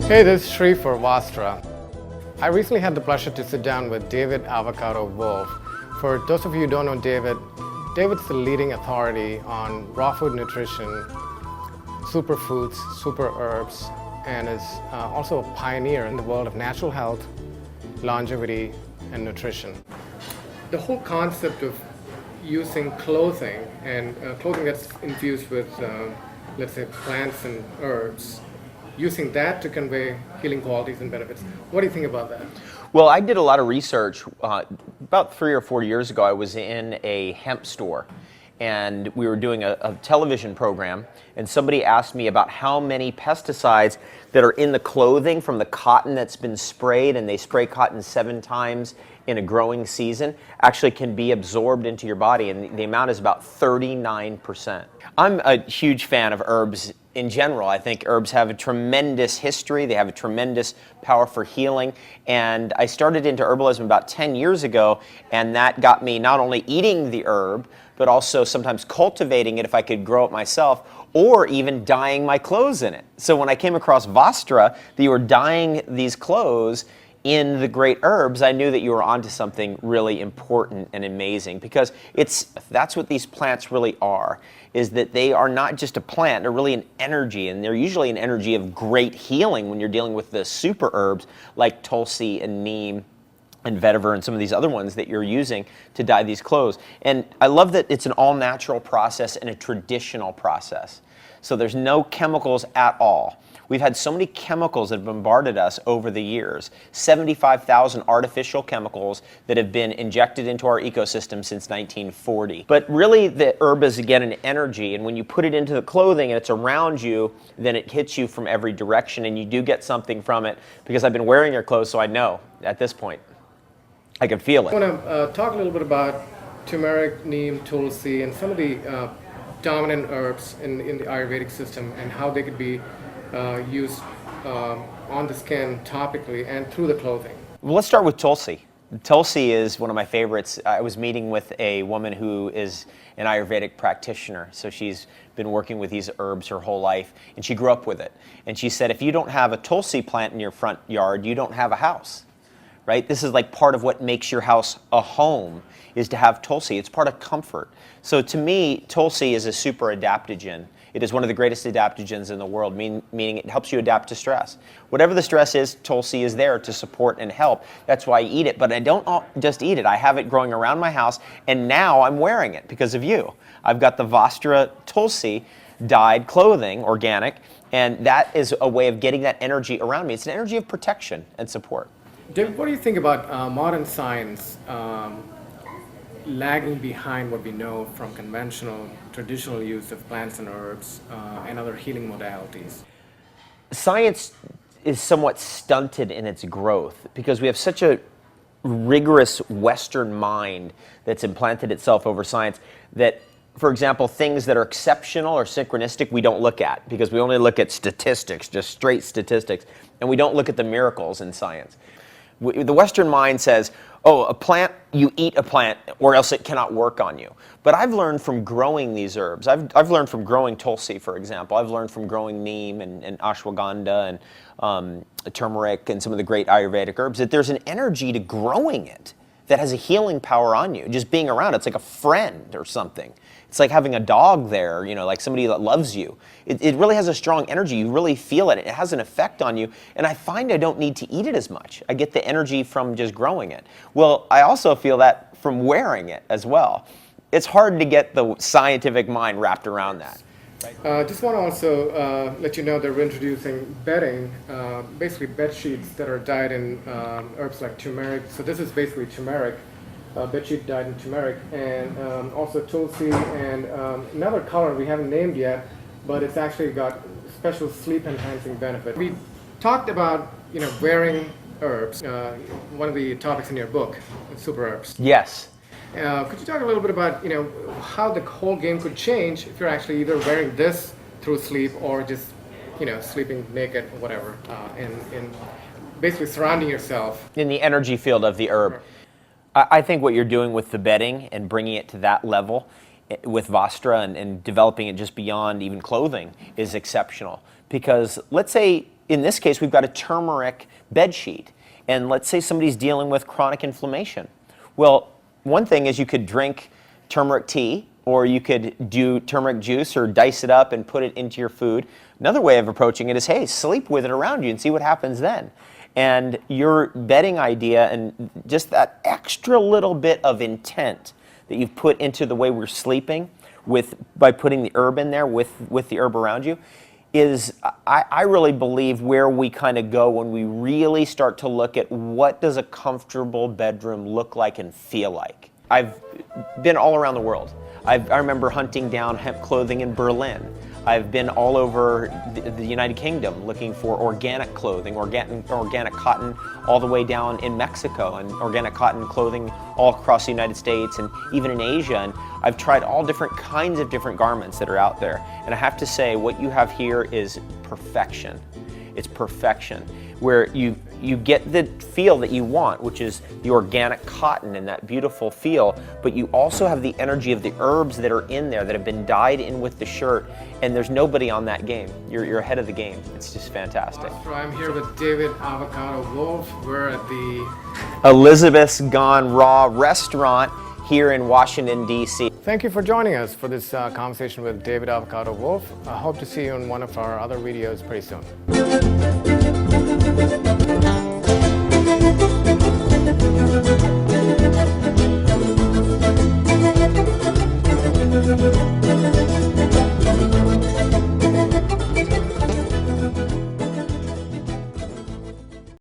Hey, this is Shri for Ayurvastra. I recently had the pleasure to sit down with David Avocado Wolfe. For those of you who don't know David's the leading authority on raw food nutrition, superfoods, super herbs, and is also a pioneer in the world of natural health, longevity, and nutrition. The whole concept of using clothing and clothing that's infused with, let's say, plants and herbs, using that to convey healing qualities and benefits. What do you think about that? Well, I did a lot of research. About 3 or 4 years ago, I was in a hemp store, and we were doing a television program, and somebody asked me about how many pesticides that are in the clothing from the cotton that's been sprayed, and they spray cotton 7 times in a growing season, actually can be absorbed into your body, and the amount is about 39%. I'm a huge fan of herbs in general. I think herbs have a tremendous history, they have a tremendous power for healing, and I started into herbalism about 10 years ago, and that got me not only eating the herb, but also sometimes cultivating it if I could grow it myself, or even dyeing my clothes in it. So when I came across Vastra, that you were dyeing these clothes in the great herbs, I knew that you were onto something really important and amazing, because that's what these plants really are, is that they are not just a plant, they're really an energy, and they're usually an energy of great healing when you're dealing with the super herbs like Tulsi and Neem and vetiver and some of these other ones that you're using to dye these clothes. And I love that it's an all-natural process and a traditional process. So there's no chemicals at all. We've had so many chemicals that have bombarded us over the years, 75,000 artificial chemicals that have been injected into our ecosystem since 1940. But really the herb is, again, an energy, and when you put it into the clothing and it's around you, then it hits you from every direction, and you do get something from it, because I've been wearing your clothes, so I know at this point. I can feel it. I want to talk a little bit about turmeric, neem, tulsi, and some of the dominant herbs in the Ayurvedic system, and how they could be used on the skin topically and through the clothing. Well, let's start with Tulsi. Tulsi is one of my favorites. I was meeting with a woman who is an Ayurvedic practitioner, so she's been working with these herbs her whole life, and she grew up with it. And she said, if you don't have a Tulsi plant in your front yard, you don't have a house. Right? This is like part of what makes your house a home, is to have Tulsi. It's part of comfort. So to me, Tulsi is a super adaptogen. It is one of the greatest adaptogens in the world, meaning it helps you adapt to stress. Whatever the stress is, Tulsi is there to support and help. That's why I eat it. But I don't just eat it. I have it growing around my house, and now I'm wearing it because of you. I've got the Vastra Tulsi dyed clothing, organic, and that is a way of getting that energy around me. It's an energy of protection and support. David, what do you think about modern science lagging behind what we know from conventional, traditional use of plants and herbs and other healing modalities? Science is somewhat stunted in its growth because we have such a rigorous Western mind that's implanted itself over science that, for example, things that are exceptional or synchronistic we don't look at, because we only look at statistics, just straight statistics, and we don't look at the miracles in science. The Western mind says, oh, a plant, you eat a plant or else it cannot work on you. But I've learned from growing these herbs. I've learned from growing Tulsi, for example. I've learned from growing neem and ashwagandha and turmeric and some of the great Ayurvedic herbs that there's an energy to growing it that has a healing power on you. Just being around it's like a friend or something. It's like having a dog there, you know, like somebody that loves you. It really has a strong energy. You really feel it. It has an effect on you. And I find I don't need to eat it as much. I get the energy from just growing it. Well, I also feel that from wearing it as well. It's hard to get the scientific mind wrapped around that. Just want to also let you know that we're introducing bedding, basically bed sheets that are dyed in herbs like turmeric. So this is basically turmeric, bed sheet dyed in turmeric, and also tulsi and another color we haven't named yet, but it's actually got special sleep enhancing benefit. We talked about wearing herbs, one of the topics in your book, super herbs. Yes. Could you talk a little bit about how the whole game could change if you're actually either wearing this through sleep or just sleeping naked or whatever, and basically surrounding yourself in the energy field of the herb. I think what you're doing with the bedding and bringing it to that level with Vastra and developing it just beyond even clothing is exceptional. Because let's say in this case, we've got a turmeric bed sheet. And let's say somebody's dealing with chronic inflammation. Well, one thing is you could drink turmeric tea, or you could do turmeric juice or dice it up and put it into your food. Another way of approaching it is, hey, sleep with it around you and see what happens then. And your bedding idea and just that extra little bit of intent that you've put into the way we're sleeping by putting the herb in there with the herb around you is, I really believe, where we kind of go when we really start to look at what does a comfortable bedroom look like and feel like. I've been all around the world. I remember hunting down hemp clothing in Berlin. I've been all over the United Kingdom looking for organic clothing, organic cotton all the way down in Mexico, and organic cotton clothing all across the United States and even in Asia. And I've tried all different kinds of different garments that are out there. And I have to say, what you have here is perfection. It's perfection, where you get the feel that you want, which is the organic cotton and that beautiful feel, but you also have the energy of the herbs that are in there that have been dyed in with the shirt, and there's nobody on that game. You're ahead of the game. It's just fantastic. I'm here with David Avocado Wolfe. We're at the Elizabeth's Gone Raw restaurant here in Washington, D.C. Thank you for joining us for this conversation with David Avocado Wolfe. I hope to see you in one of our other videos pretty soon.